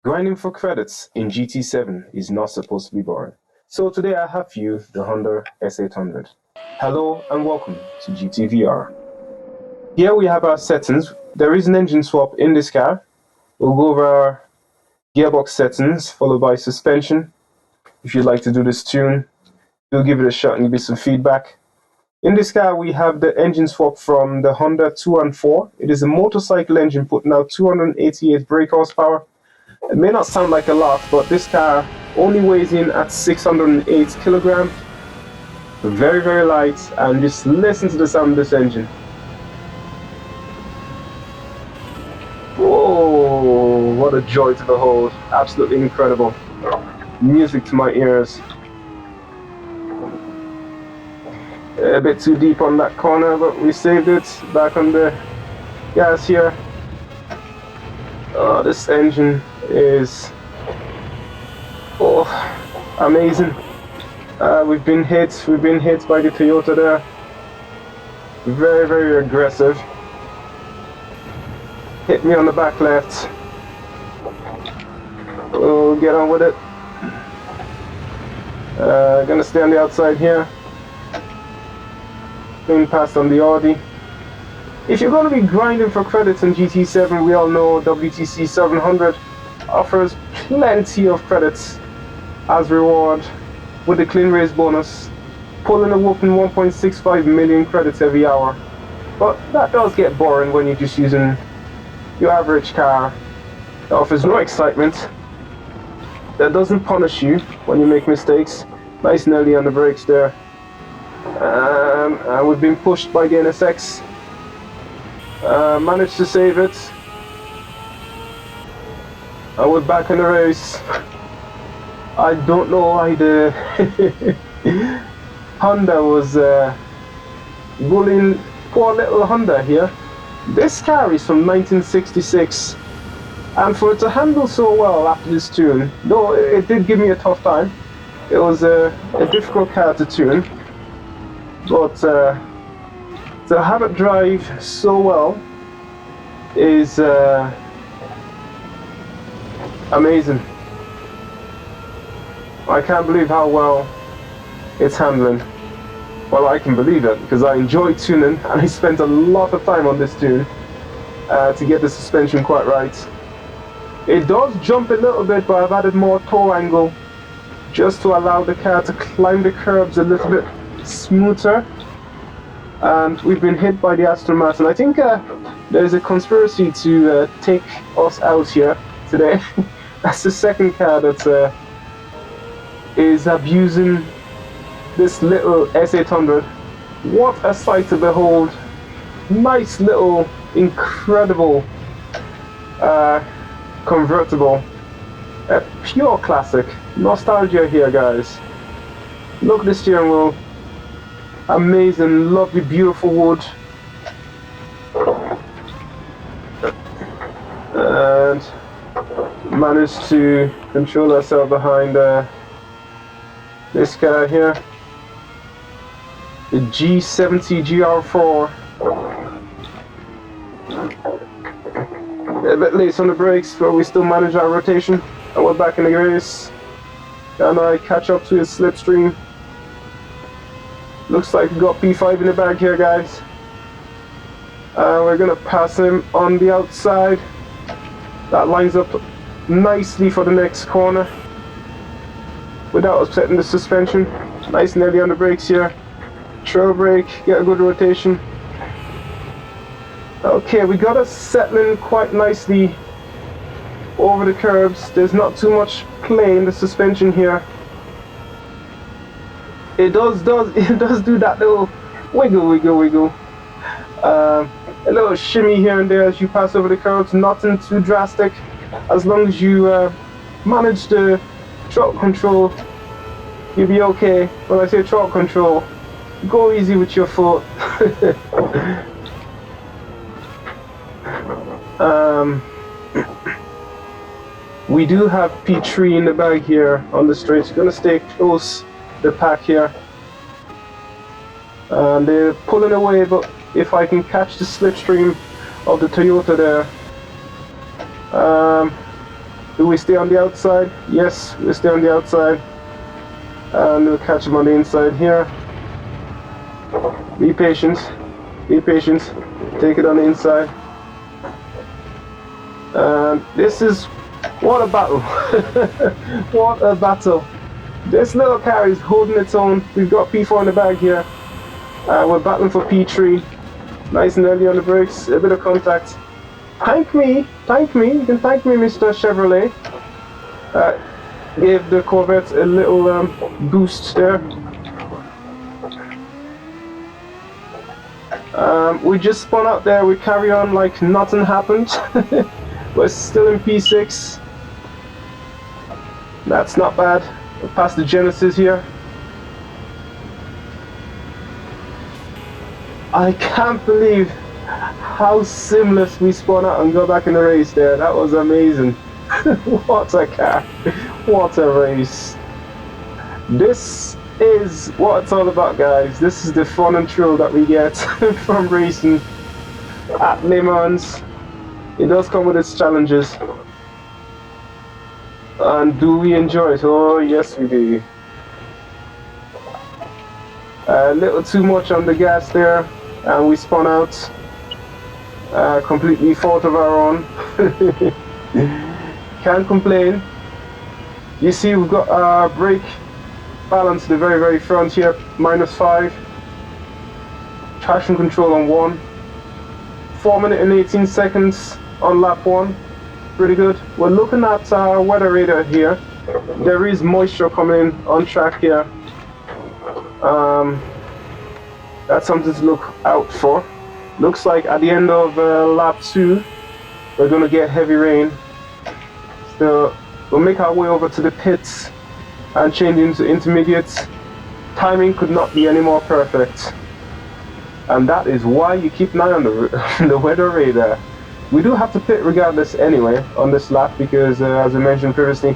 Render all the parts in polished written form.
Grinding for credits in GT7 is not supposed to be boring. So today I have for you the Honda S800. Hello and welcome to GTVR. Here we have our settings. There is an engine swap in this car. We'll go over our gearbox settings followed by suspension. If you'd like to do this tune, we'll give it a shot and give you some feedback. In this car we have the engine swap from the Honda 214. It is a motorcycle engine putting out 288 brake horsepower. It may not sound like a lot, but this car only weighs in at 608 kilograms. Very, very light, and just listen to the sound of this engine. Whoa, what a joy to behold. Absolutely incredible. Music to my ears. A bit too deep on that corner, but we saved it. Back on the gas here. Oh, this engine is amazing. We've been hit by the Toyota there. Very, very aggressive. Hit me on the back left. We'll get on with it. Gonna stay on the outside here. Going past on the Audi. If you're going to be grinding for credits in GT7, we all know WTC700 offers plenty of credits as reward with the clean race bonus, pulling a whopping 1.65 million credits every hour. But that does get boring when you're just using your average car. It offers no excitement. That doesn't punish you when you make mistakes. Nice and early on the brakes there. And we've been pushed by the NSX. Managed to save it. And we're back in the race. I don't know why the Honda was bullying poor little Honda here. This car is from 1966, and for it to handle so well after this tune, though it did give me a tough time. It was a difficult car to tune, but to have it drive so well is amazing. I can't believe how well it's handling. Well, I can believe it because I enjoy tuning and I spent a lot of time on this tune to get the suspension quite right. It does jump a little bit, but I've added more toe angle just to allow the car to climb the curbs a little bit smoother. And we've been hit by the Aston Martin. I think there's a conspiracy to take us out here today. That's the second car that is abusing this little S800. What a sight to behold. Nice little, incredible convertible. A pure classic. Nostalgia here, guys. Look at the steering wheel. Amazing, lovely, beautiful wood. And managed to control ourselves behind this car here. The G70 GR4. A bit late on the brakes, but we still manage our rotation. And we're back in the race. Can I catch up to his slipstream? Looks like we got P5 in the bag here, guys. We're gonna pass him on the outside. That lines up nicely for the next corner without upsetting the suspension. Nice and heavy on the brakes here. Trail brake, get a good rotation. Okay, we got us settling quite nicely over the curbs. There's not too much play in the suspension here. It does do that little wiggle. A little shimmy here and there as you pass over the curbs. Nothing too drastic. As long as you manage the throttle control, you'll be okay. When I say throttle control, go easy with your foot. We do have P3 in the bag here on the straight. Gonna stay close the pack here. And they're pulling away, but if I can catch the slipstream of the Toyota there, Do we stay on the outside? Yes, we stay on the outside. And we'll catch him on the inside here. Be patient. Be patient. Take it on the inside. And this is... what a battle. What a battle. This little car is holding its own. We've got P4 in the bag here. We're battling for P3. Nice and early on the brakes. A bit of contact. Thank me. Thank me. You can thank me, Mr. Chevrolet. Gave the Corvette a little boost there. We just spun out there. We carry on like nothing happened. We're still in P6. That's not bad. We're past the Genesis here. I can't believe how seamless we spun out and got back in the race there. That was amazing. What a car. What a race. This is what it's all about, guys. This is the fun and thrill that we get from racing at Le Mans. It does come with its challenges. And do we enjoy it? Oh, yes we do. A little too much on the gas there, and we spun out. Completely fault of our own. Can't complain. You see, we've got our brake balance at the very, very front here, -5. Traction control on 1. 4 minutes and 18 seconds on lap 1. Pretty good. We're looking at our weather radar here. There is moisture coming in on track here. That's something to look out for. Looks like at the end of lap 2, we're going to get heavy rain. So we'll make our way over to the pits and change into intermediates. Timing could not be any more perfect. And that is why you keep an eye on the weather radar. We do have to pit regardless anyway on this lap because as I mentioned previously,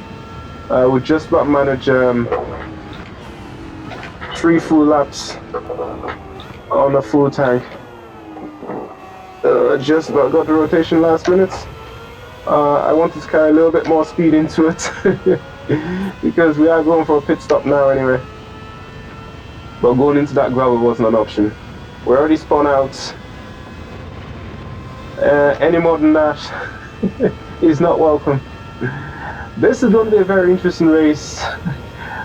we just about managed 3 full laps on a full tank. Just about got the rotation last minute. I wanted to carry a little bit more speed into it because we are going for a pit stop now anyway. But going into that gravel wasn't an option. We're already spun out. Any more than that is not welcome. This is going to be a very interesting race.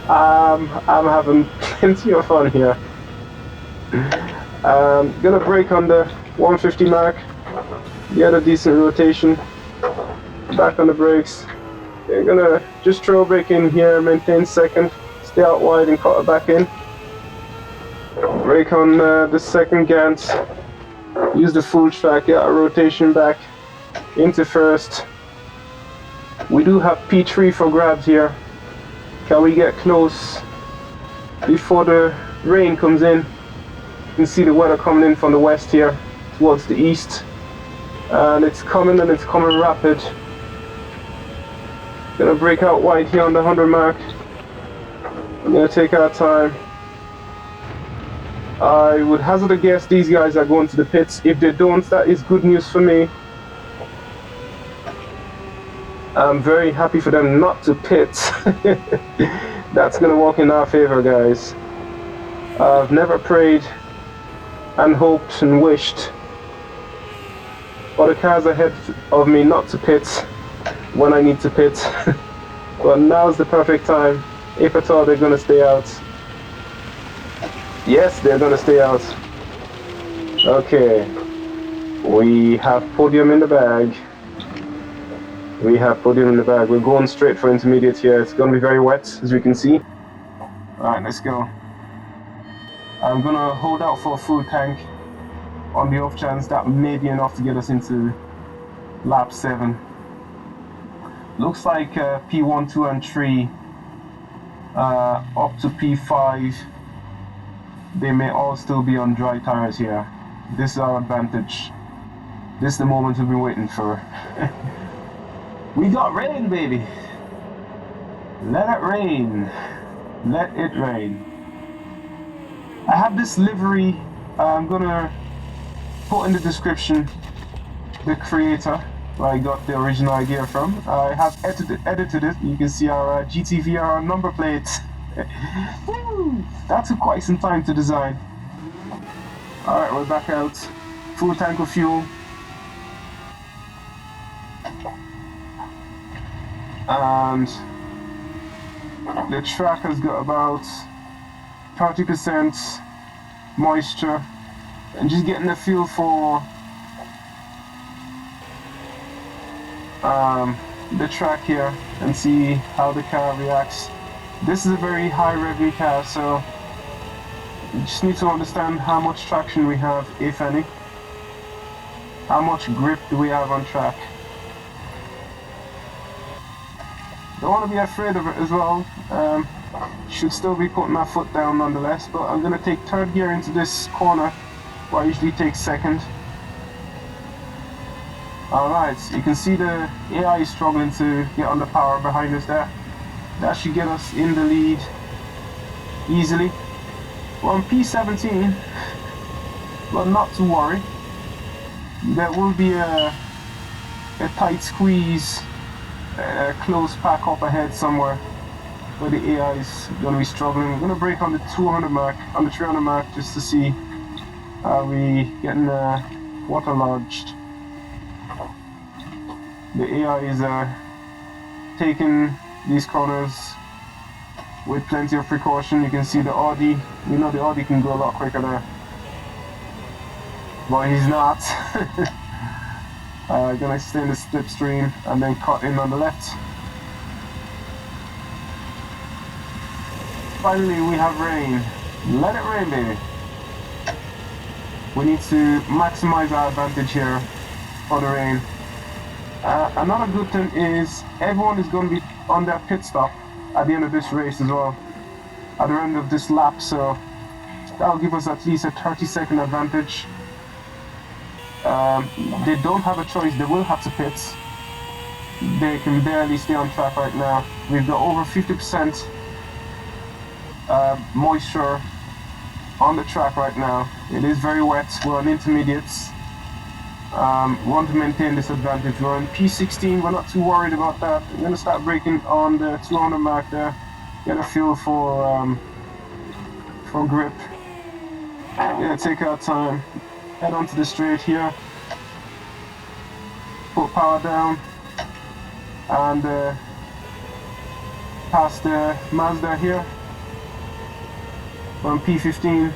I'm having plenty of fun here. Gonna brake on the 150 mark. Get a decent rotation. Back on the brakes. You're gonna just throw a brake in here, maintain second, stay out wide and cut it back in. Brake on the second Gant. Use the full track, get a rotation back into first. We do have P3 for grabs here. Can we get close before the rain comes in? You can see the weather coming in from the west here towards the east. And it's coming rapid. Gonna break out wide here on the 100 mark. I'm gonna take our time. I would hazard a guess these guys are going to the pits. If they don't, that is good news for me. I'm very happy for them not to pit. That's gonna work in our favor, guys. I've never prayed and hoped and wished for the cars ahead of me not to pit when I need to pit. But now's the perfect time, if at all they're gonna stay out. Yes, they're gonna stay out. Okay, we have podium in the bag. We have podium in the bag. We're going straight for intermediate here. It's gonna be very wet, as we can see. Alright, let's go. I'm gonna hold out for a full tank on the off chance that may be enough to get us into lap 7. Looks like P1, 2 and 3 up to P5, they may all still be on dry tires here. This is our advantage. This is the moment we've been waiting for. We got rain, baby. Let it rain. Let it rain. I have this livery. I'm gonna put in the description the creator. where I got the original idea from. I have edited it. You can see our GTVR number plate. Woo! That took quite some time to design. Alright, we're back out. Full tank of fuel. And the track has got about 30% moisture, and just getting a feel for the track here and see how the car reacts. This is a very high revving car, so you just need to understand how much traction we have, if any. How much grip do we have on track. Don't want to be afraid of it as well. Should still be putting my foot down nonetheless, but I'm going to take third gear into this corner where I usually take second. Alright, you can see the AI is struggling to get on the power behind us there. That should get us in the lead easily. We're on P17, but not to worry. There will be a tight squeeze, a close pack up ahead somewhere where the AI is going to be struggling. We're going to brake on the 200 mark, on the 300 mark, just to see are we getting waterlogged. The AI is taking these corners with plenty of precaution. You can see the Audi, you know the Audi can go a lot quicker there, but he's not. Gonna stay in the slipstream and then cut in on the left. Finally we have rain. Let it rain, baby. We need to maximize our advantage here for the rain. Another good thing is everyone is going to be on their pit stop at the end of this race as well, at the end of this lap, so that will give us at least a 30-second advantage. They don't have a choice, they will have to pit. They can barely stay on track right now. We've got over 50% moisture on the track right now. It is very wet, we're on intermediates. We want to maintain this advantage. We're on P16, we're not too worried about that. We're going to start braking on the 200 mark there, get a feel for grip. Yeah, take our time, head onto the straight here, put power down, and pass the Mazda here. We're on P15.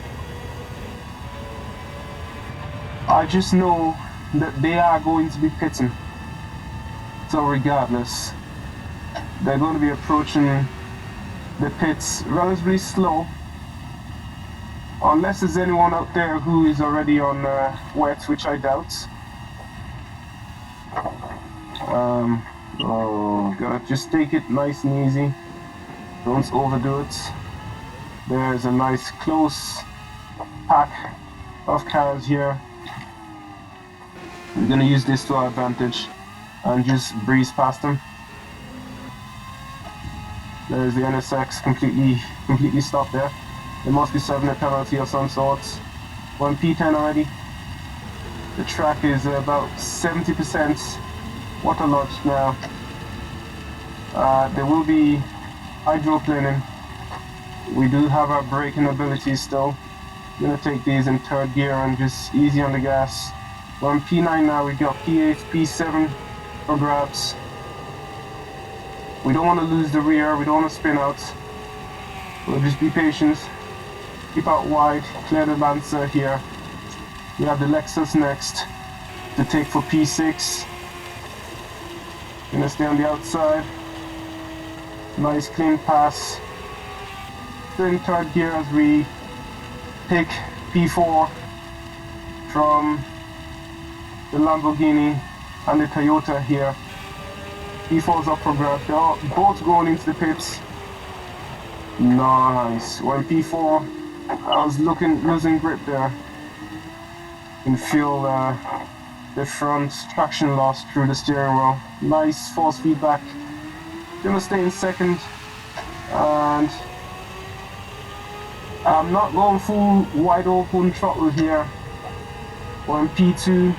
I just know that they are going to be pitting, so regardless they're going to be approaching the pits relatively slow, unless there's anyone out there who is already on wet, which I doubt. Gotta just take it nice and easy, don't overdo it. There's a nice close pack of cars here. We're going to use this to our advantage and just breeze past them. There's the NSX completely stopped there. They must be serving a penalty of some sort. We're on P10 already. The track is about 70% waterlogged now. There will be hydroplaning. We do have our braking abilities still. I'm going to take these in third gear and just easy on the gas. We're on P9 now, we got P8, P7 for grabs. We don't want to lose the rear, we don't want to spin out. We'll just be patient, keep out wide, clear the Lancer here. We have the Lexus next to take for P6. Gonna stay on the outside. Nice clean pass. Still in third gear as we take P4 from the Lamborghini and the Toyota here. P4's up for grabs. They are both going into the pits. Nice. When P4, I was losing grip there. You can feel the front traction loss through the steering wheel. Nice force feedback. Gonna stay in second, and I'm not going full wide open throttle here. We're on P2.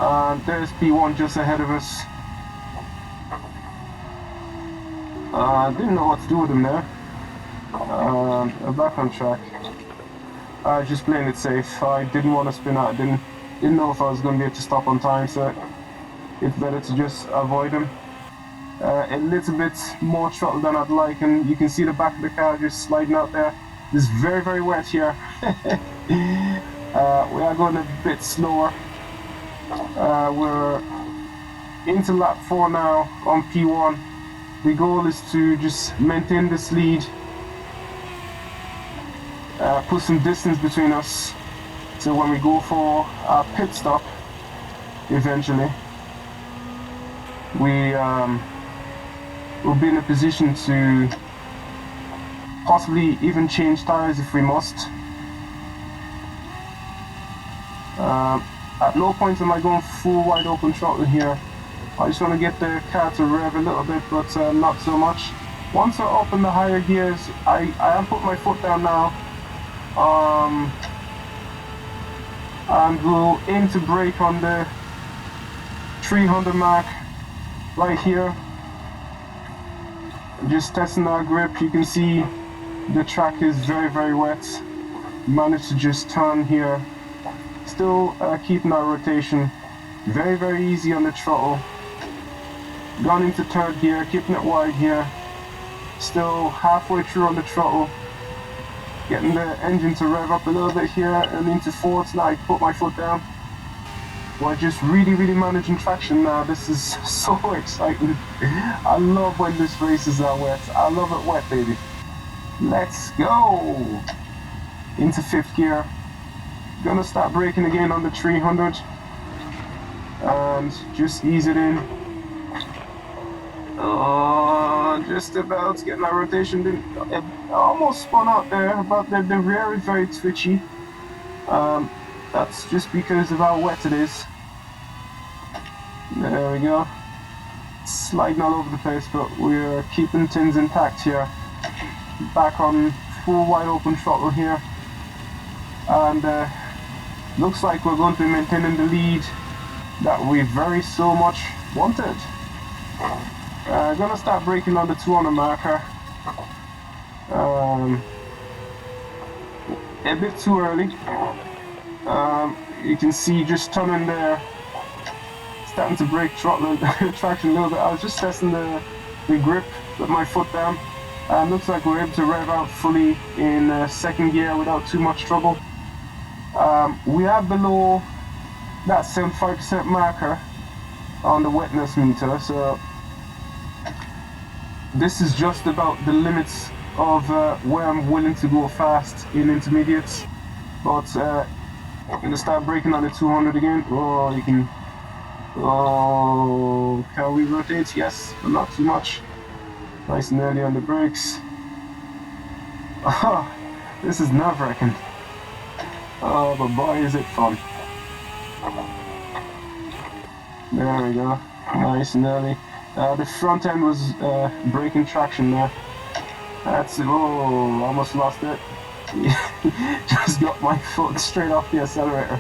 And there's P1 just ahead of us. Didn't know what to do with him there. I'm back on track. Just playing it safe. I didn't want to spin out. Didn't know if I was going to be able to stop on time, so it's better to just avoid him. A little bit more throttle than I'd like, and you can see the back of the car just sliding out there. It's very, very wet here. We are going a bit slower. We're into lap 4 now on P1. The goal is to just maintain this lead, put some distance between us, so when we go for our pit stop, eventually, we'll be in a position to possibly even change tires if we must. At no point am I going full wide open throttle here. I just want to get the car to rev a little bit, but not so much. Once I open the higher gears, I am putting my foot down now. And we'll aim to brake on the 300 mark right here. Just testing our grip. You can see the track is very, very wet. Managed to just turn here. Still keeping our rotation. Very, very easy on the throttle. Gone into third gear, keeping it wide here. Still halfway through on the throttle. Getting the engine to rev up a little bit here and into fourth. Now I put my foot down. We're just really, really managing traction now. This is so exciting. I love when this races are wet. I love it wet, baby. Let's go. Into fifth gear. Gonna start braking again on the 300. And just ease it in. Just about getting our rotation. It almost spun out there, but the rear is very twitchy. That's just because of how wet it is. There we go. Sliding all over the place, but we're keeping things intact here. Back on full wide open throttle here. And looks like we're going to be maintaining the lead that we very so much wanted. Gonna start braking on the 200 marker. A bit too early. You can see just turning there, starting to brake throttle traction a little bit. I was just testing the grip with my foot down. Looks like we're able to rev out fully in second gear without too much trouble. We are below that 75% marker on the wetness meter, so this is just about the limits of where I'm willing to go fast in intermediates. But I'm gonna start braking on the 200 again. Oh, you can. Oh, can we rotate? Yes, but not too much. Nice and early on the brakes. Oh, this is nerve-wracking. Oh, but boy, is it fun. There we go. Nice and early. The front end was breaking traction there. That's it. Oh, almost lost it. Just got my foot straight off the accelerator.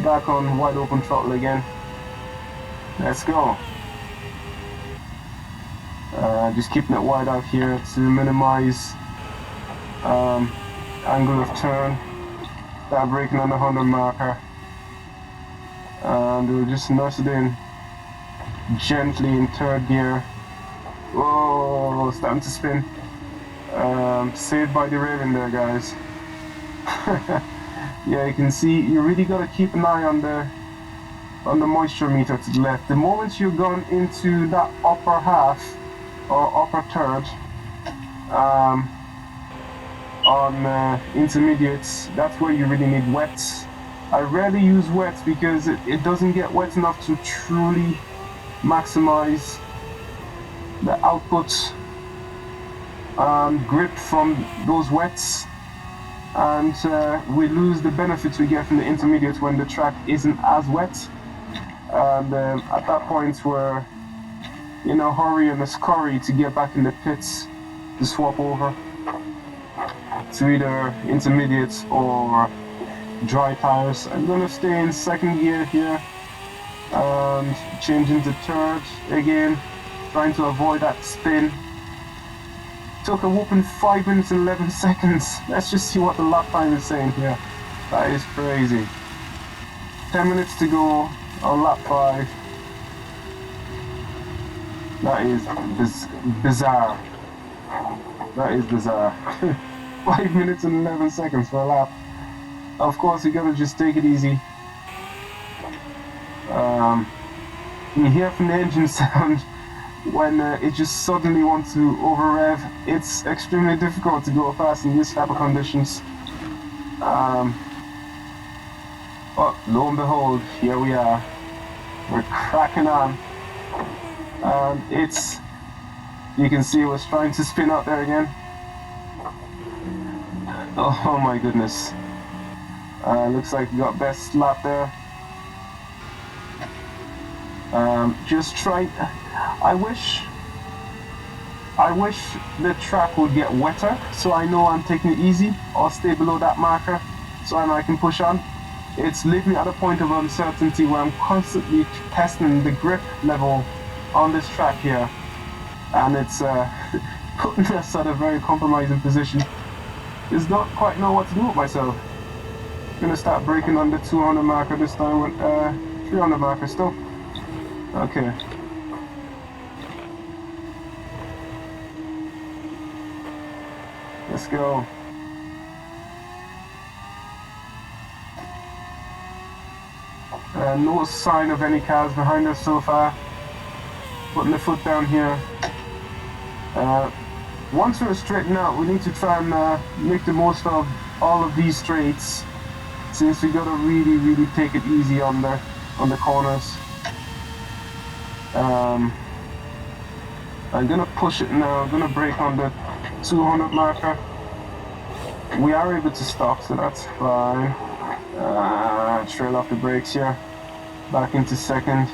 Back on wide open throttle again. Let's go. Just keeping it wide out here to minimize angle of turn. Start braking on the 100 marker. And we'll just nurse it in gently in third gear. Oh, starting to spin. Saved by the railing there, guys. Yeah, you can see you really got to keep an eye on the moisture meter to the left. The moment you're going into that upper half or upper third on intermediates, that's where you really need wets. I rarely use wets because it doesn't get wet enough to truly maximize the output grip from those wets, and we lose the benefits we get from the intermediates when the track isn't as wet. And at that point we're in a hurry and a scurry to get back in the pits to swap over to either intermediates or dry tires. I'm gonna stay in second gear here and change into third again, trying to avoid that spin. Took a whopping 5 minutes and 11 seconds. Let's just see what the lap time is saying here. That is crazy. 10 minutes to go on lap 5. That is bizarre. That is bizarre. 5 minutes and 11 seconds for a lap. Of course, you gotta just take it easy. You hear from the engine sound when it just suddenly wants to over rev. It's extremely difficult to go fast in this type of conditions. But lo and behold, here we are. We're cracking on. You can see it was trying to spin out there again. Oh my goodness. Looks like we got best lap there. Just trying. I wish the track would get wetter, so I know I'm taking it easy, or stay below that marker, so I know I can push on. It's leaving me at a point of uncertainty where I'm constantly testing the grip level on this track here, and it's putting us at a very compromising position. Just don't quite know what to do with myself. I'm gonna start braking on the 200 marker this time with 300 marker still. Okay. Let's go. No sign of any cars behind us so far. Putting the foot down here. Once we're straightened out, we need to try and make the most of all of these straights, since we gotta really take it easy on the corners. I'm gonna push it now. I'm gonna brake on the 200 marker. We are able to stop, so that's fine. Trail off the brakes here. Back into second.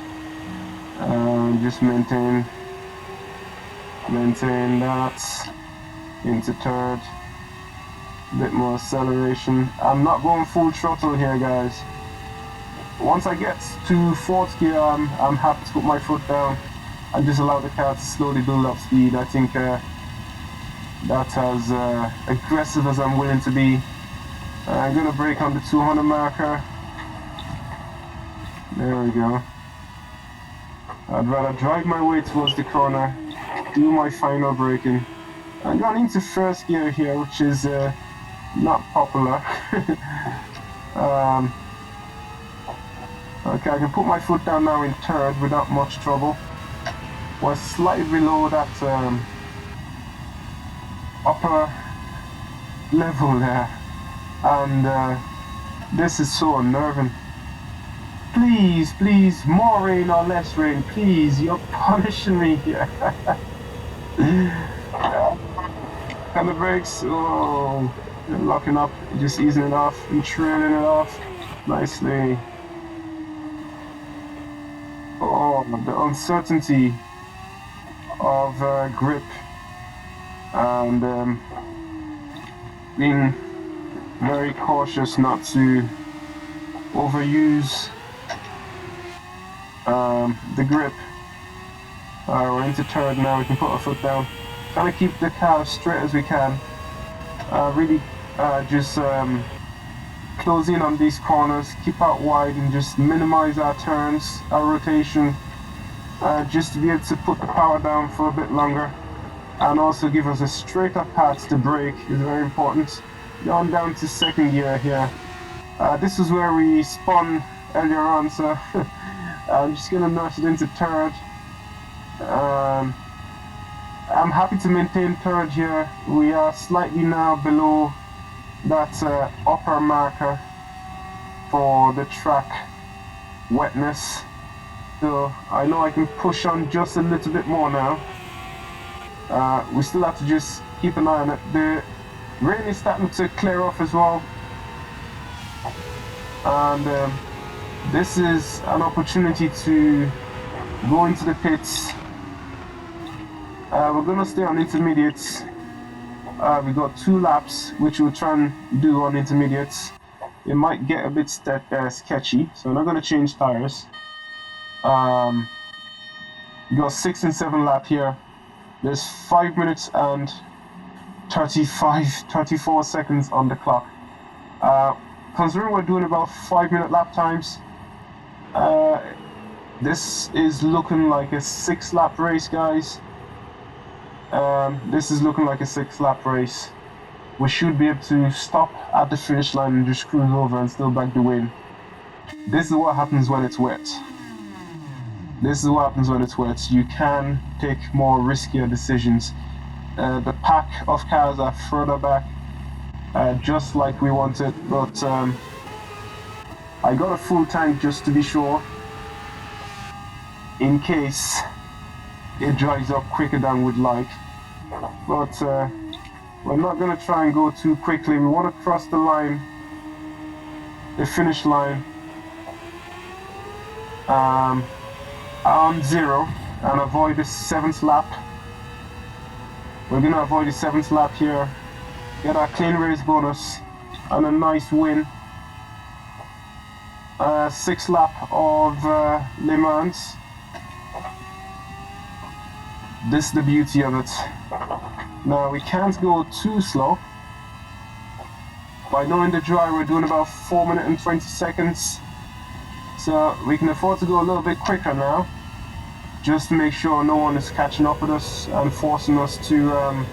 Just maintain that. Into third. A bit more acceleration. I'm not going full throttle here, guys. Once I get to fourth gear, I'm happy to put my foot down and just allow the car to slowly build up speed. I think that's as aggressive as I'm willing to be. I'm gonna brake on the 200 marker. There we go. I'd rather drive my way towards the corner, do my final braking. I'm going into first gear here, which is not popular. Okay, I can put my foot down now in third without much trouble. We're slightly below that upper level there, and this is so unnerving. Please, more rain or less rain, please, you're punishing me here. And the brakes, oh, locking up, just easing it off and trailing it off nicely. Oh, the uncertainty of grip and being very cautious not to overuse the grip. We're into third now. We can put our foot down. Trying to keep the car as straight as we can. Really just close in on these corners, keep out wide and just minimize our turns, our rotation, just to be able to put the power down for a bit longer, and also give us a straighter path to brake is very important. Going down to second gear here. This is where we spun earlier on, so I'm just going to nurse it into third. I'm happy to maintain third here. We are slightly now below that upper marker for the track wetness, so I know I can push on just a little bit more now. We still have to just keep an eye on it. The rain is starting to clear off as well, and this is an opportunity to go into the pits. We're gonna stay on intermediates. We got 2 laps, which we'll try and do on intermediates. it might get a bit sketchy, so we're not going to change tires. We got 6 and 7 lap here. There's 5 minutes and 34 seconds on the clock. Considering we're doing about 5-minute lap times, this is looking like a 6-lap race, guys. This is looking like a 6-lap race. We should be able to stop at the finish line and just cruise over and still back the win. This is what happens when it's wet. This is what happens when it's wet. You can take more riskier decisions. The pack of cars are further back, just like we wanted, but I got a full tank just to be sure, in case it dries up quicker than we'd like. But we're not going to try and go too quickly. We want to cross the line, the finish line, on 0 and avoid the 7th lap. We're going to avoid the 7th lap here, get our clean race bonus and a nice win. 6th lap of Le Mans. This is the beauty of it. Now we can't go too slow. By knowing the dry, we're doing about 4 minutes and 20 seconds. So we can afford to go a little bit quicker now, just to make sure no one is catching up with us and forcing us to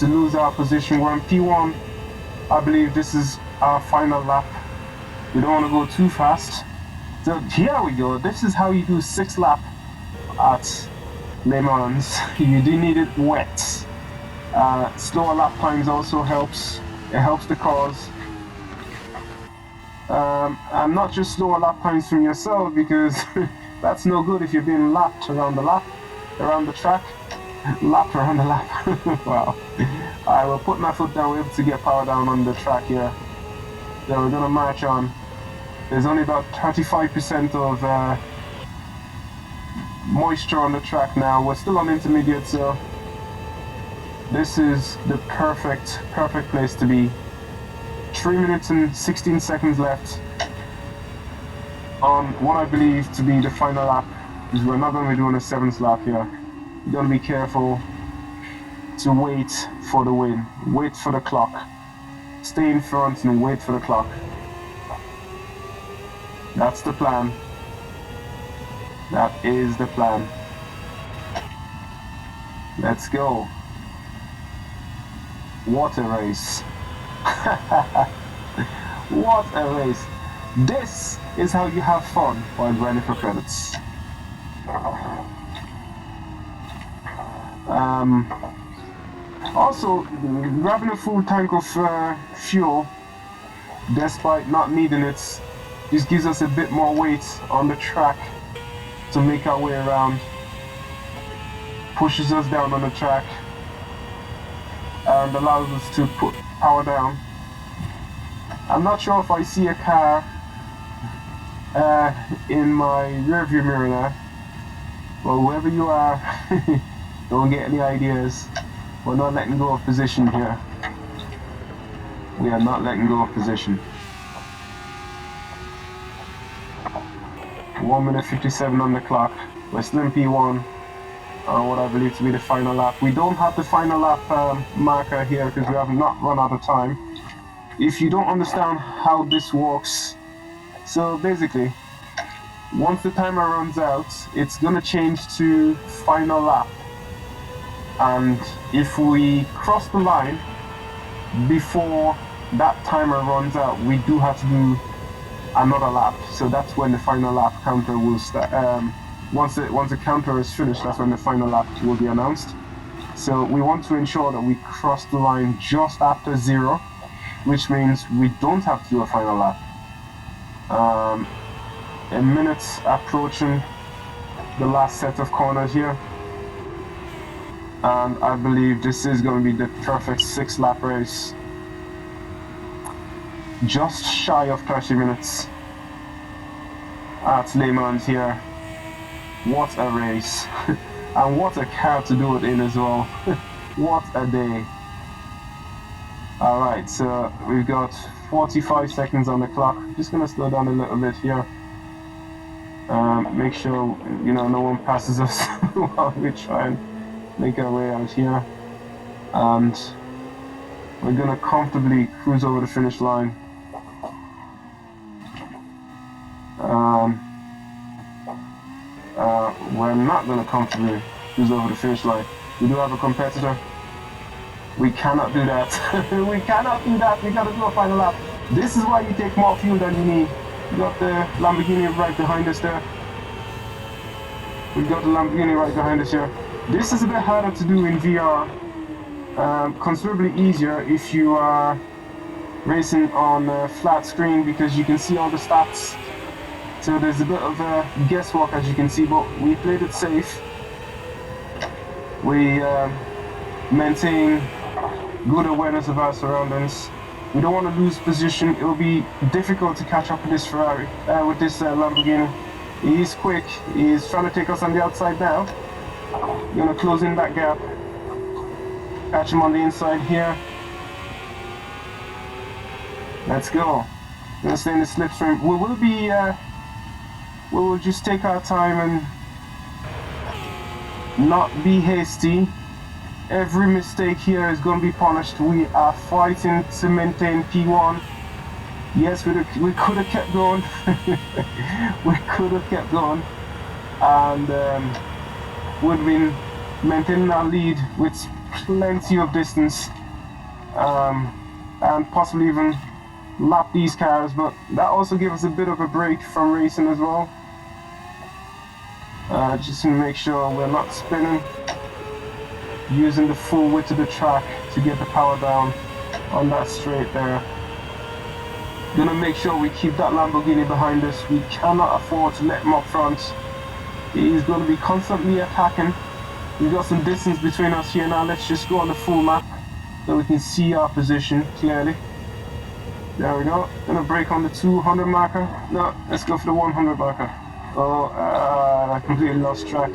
lose our position. We're on P1. I believe this is our final lap. We don't want to go too fast. So here we go. This is how you do 6th lap at Le Mans. You do need it wet. Slower lap times also helps. It helps the cause. And not just slower lap times from yourself, because that's no good if you're being lapped around the track. Lapped around the lap. Wow. Alright, we'll put my foot down. We're able to get power down on the track here. So we're gonna march on. There's only about 35% of moisture on the track now. We're still on intermediate, so this is the perfect place to be. 3 minutes and 16 seconds left on what I believe to be the final lap, because we're not going to be doing a 7th lap here. You're going to be careful to wait for the win, wait for the clock, stay in front and wait for the clock. That's the plan. That is the plan. Let's go. What a race. What a race. This is how you have fun while grinding for credits. Also, grabbing a full tank of fuel, despite not needing it, just gives us a bit more weight on the track to make our way around. Pushes us down on the track and allows us to put power down. I'm not sure if I see a car in my rearview mirror now. Well, whoever you are, don't get any ideas. We're not letting go of position here. We are not letting go of position. 1 minute 57 on the clock. We're still in P1 on what I believe to be the final lap. We don't have the final lap marker here because we have not run out of time. If you don't understand how this works, so basically, once the timer runs out, it's gonna change to final lap. And if we cross the line before that timer runs out, we do have to do another lap. So that's when the final lap counter will start. Once the counter is finished, that's when the final lap will be announced. So we want to ensure that we cross the line just after 0, which means we don't have to do a final lap. A minute's approaching the last set of corners here, and I believe this is going to be the perfect 6-lap race. Just shy of 30 minutes at Le Mans here. What a race. And what a car to do it in as well. What a day. Alright, so we've got 45 seconds on the clock. Just gonna slow down a little bit here. Make sure, you know, no one passes us while we try and make our way out here. And we're gonna comfortably cruise over the finish line. We're not gonna comfortably cruise over the finish line. We do have a competitor. We cannot do that. We cannot do that. We gotta do a final lap. This is why you take more fuel than you need. We got the Lamborghini right behind us there. We've got the Lamborghini right behind us here. This is a bit harder to do in VR. Considerably easier if you are racing on a flat screen because you can see all the stats. So there's a bit of a guesswork, as you can see, but we played it safe. We maintain good awareness of our surroundings. We don't want to lose position. It will be difficult to catch up with this Ferrari, with this Lamborghini. He's quick. He's trying to take us on the outside now. We're gonna close in that gap. Catch him on the inside here. Let's go. We're gonna stay in the slipstream. We will just take our time and not be hasty. Every mistake here is going to be punished. We are fighting to maintain P1. Yes, we could have kept going. We could have kept going. And would have been maintaining our lead with plenty of distance. And possibly even lap these cars. But that also gives us a bit of a break from racing as well. Just to make sure we're not spinning. Using the full width of the track to get the power down on that straight there. Gonna make sure we keep that Lamborghini behind us. We cannot afford to let him up front. He's gonna be constantly attacking. We've got some distance between us here now. Let's just go on the full map so we can see our position clearly. There we go. Gonna brake on the 200 marker. No, let's go for the 100 marker. Oh, I completely lost track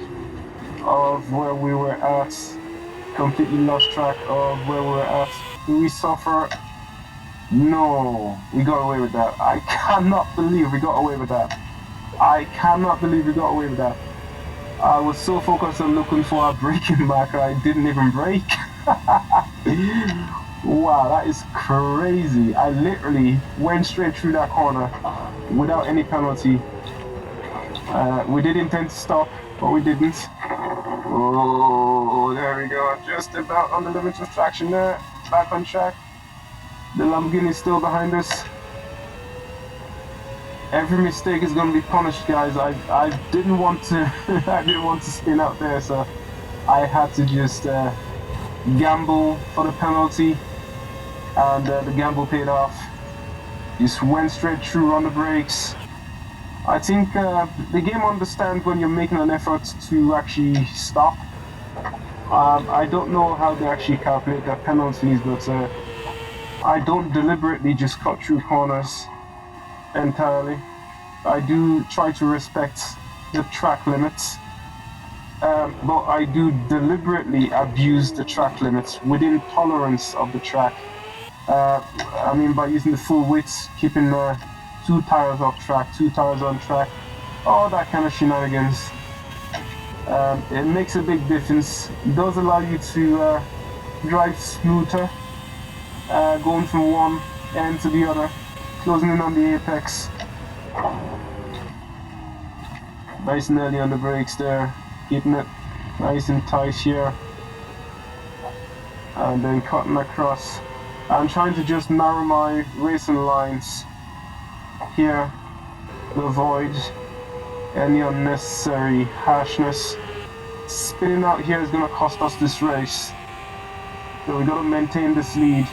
of where we were at. Completely lost track of where we were at. Do we suffer? No, we got away with that. I cannot believe we got away with that. I cannot believe we got away with that. I was so focused on looking for a braking marker, I didn't even brake. Wow, that is crazy. I literally went straight through that corner without any penalty. We did intend to stop, but we didn't. Oh, there we go. Just about on the limit of traction there. Back on track. The Lamborghini is still behind us. Every mistake is going to be punished, guys. I didn't want to. I didn't want to spin out there, so I had to just gamble for the penalty, and the gamble paid off. Just went straight through on the brakes. I think the game understands when you're making an effort to actually stop. I don't know how they actually calculate their penalties, but I don't deliberately just cut through corners entirely. I do try to respect the track limits, but I do deliberately abuse the track limits within tolerance of the track. I mean, by using the full width, keeping 2 tires off track, 2 tires on track, all that kind of shenanigans. It makes a big difference. It does allow you to drive smoother, going from one end to the other, closing in on the apex. Nice and early on the brakes there, keeping it nice and tight here, and then cutting across. I'm trying to just narrow my racing lines here to avoid any unnecessary harshness. Spinning out here is going to cost us this race, so we got to maintain this lead.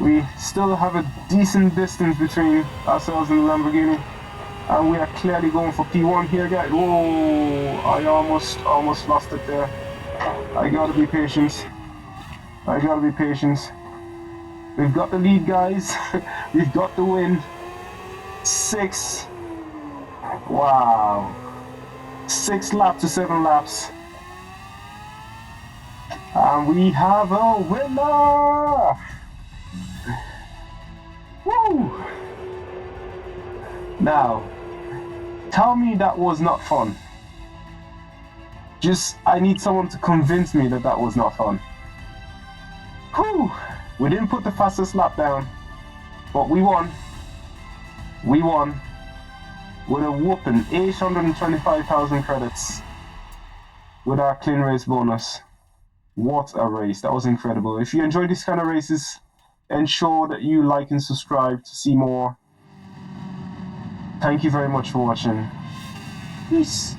We still have a decent distance between ourselves and the Lamborghini, and we are clearly going for P1 here, guys. Whoa, I almost lost it there. I gotta be patient. I gotta be patient. We've got the lead, guys. We've got the win. 6. Wow. 6 laps to 7 laps. And we have a winner! Woo! Now, tell me that was not fun. I need someone to convince me that that was not fun. Whew! We didn't put the fastest lap down, but we won. We won with a whooping 825,000 credits with our clean race bonus. What a race. That was incredible. If you enjoy these kind of races, ensure that you like and subscribe to see more. Thank you very much for watching. Peace.